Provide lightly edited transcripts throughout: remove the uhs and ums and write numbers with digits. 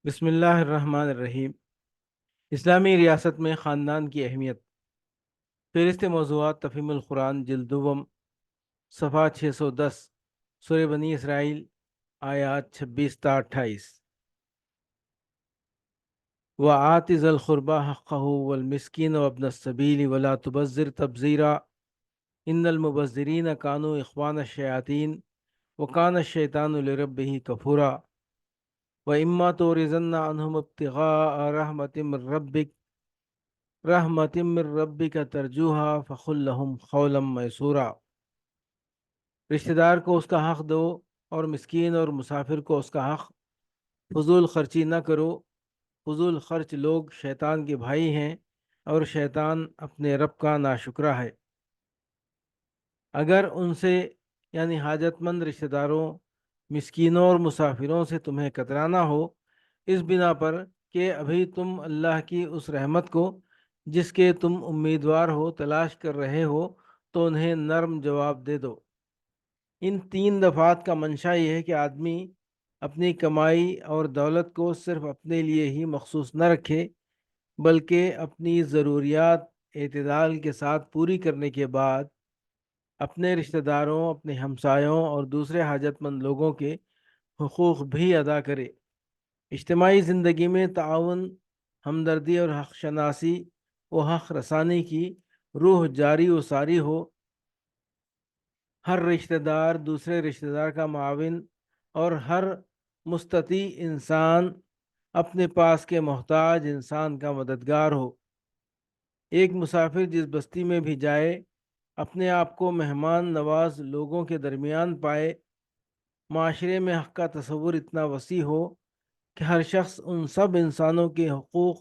بسم اللہ الرحمن الرحیم۔ اسلامی ریاست میں خاندان کی اہمیت۔ فہرست موضوعات تفہیم القرآن جلد دوم، صفحہ 610، سورہ بنی اسرائیل، آیات 26 تا 28۔ وآت ذی القربى حقہ والمسکین وابن السبیل ولا تبذر تبذیرا ان المبذرین کانوا اخوان الشیاطین وکان الشیطان لربہ کفورا وإما تورزن عنہم ابتغاء رحمت من ربک ترجوہا فقل لہم قولا میسورا۔ رشتہ دار کو اس کا حق دو اور مسکین اور مسافر کو اس کا حق۔ فضول خرچی نہ کرو، فضول خرچ لوگ شیطان کے بھائی ہیں اور شیطان اپنے رب کا ناشکرا ہے۔ اگر ان سے یعنی حاجت مند رشتہ داروں، مسکینوں اور مسافروں سے تمہیں کترانا ہو، اس بنا پر کہ ابھی تم اللہ کی اس رحمت کو جس کے تم امیدوار ہو تلاش کر رہے ہو، تو انہیں نرم جواب دے دو۔ ان 3 دفعات کا منشا یہ ہے کہ آدمی اپنی کمائی اور دولت کو صرف اپنے لیے ہی مخصوص نہ رکھے، بلکہ اپنی ضروریات اعتدال کے ساتھ پوری کرنے کے بعد اپنے رشتہ داروں، اپنے ہمسایوں اور دوسرے حاجت مند لوگوں کے حقوق بھی ادا کرے۔ اجتماعی زندگی میں تعاون، ہمدردی اور حق شناسی و حق رسانی کی روح جاری و ساری ہو۔ ہر رشتہ دار دوسرے رشتہ دار کا معاون اور ہر مستطیع انسان اپنے پاس کے محتاج انسان کا مددگار ہو۔ ایک مسافر جس بستی میں بھی جائے، اپنے آپ کو مہمان نواز لوگوں کے درمیان پائے۔ معاشرے میں حق کا تصور اتنا وسیع ہو کہ ہر شخص ان سب انسانوں کے حقوق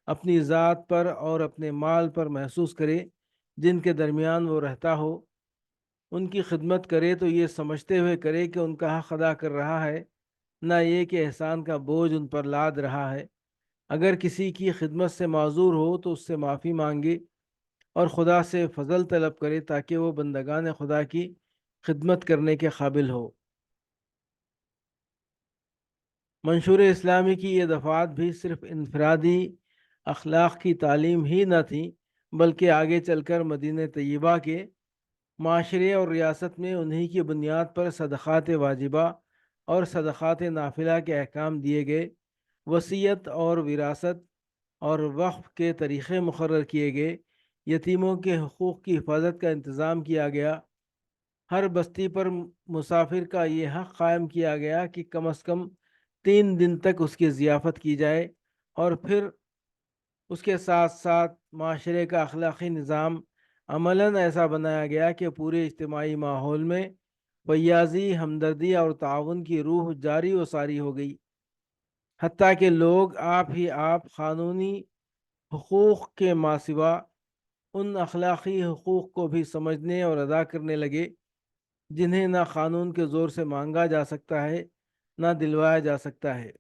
اپنی ذات پر اور اپنے مال پر محسوس کرے جن کے درمیان وہ رہتا ہو۔ ان کی خدمت کرے تو یہ سمجھتے ہوئے کرے کہ ان کا حق ادا کر رہا ہے، نہ یہ کہ احسان کا بوجھ ان پر لاد رہا ہے۔ اگر کسی کی خدمت سے معذور ہو تو اس سے معافی مانگے اور خدا سے فضل طلب کرے تاکہ وہ بندگان خدا کی خدمت کرنے کے قابل ہو۔ منشور اسلامی کی یہ دفعات بھی صرف انفرادی اخلاق کی تعلیم ہی نہ تھی، بلکہ آگے چل کر مدینہ طیبہ کے معاشرے اور ریاست میں انہی کی بنیاد پر صدقات واجبہ اور صدقات نافلہ کے احکام دیے گئے، وصیت اور وراثت اور وقف کے طریقے مقرر کیے گئے، یتیموں کے حقوق کی حفاظت کا انتظام کیا گیا۔ ہر بستی پر مسافر کا یہ حق قائم کیا گیا کہ کم از کم 3 دن تک اس کی ضیافت کی جائے، اور پھر اس کے ساتھ ساتھ معاشرے کا اخلاقی نظام عملاً ایسا بنایا گیا کہ پورے اجتماعی ماحول میں فیاضی، ہمدردی اور تعاون کی روح جاری و ساری ہو گئی، حتیٰ کہ لوگ آپ ہی آپ قانونی حقوق کے ماں سوا ان اخلاقی حقوق کو بھی سمجھنے اور ادا کرنے لگے جنہیں نہ قانون کے زور سے مانگا جا سکتا ہے، نہ دلوایا جا سکتا ہے۔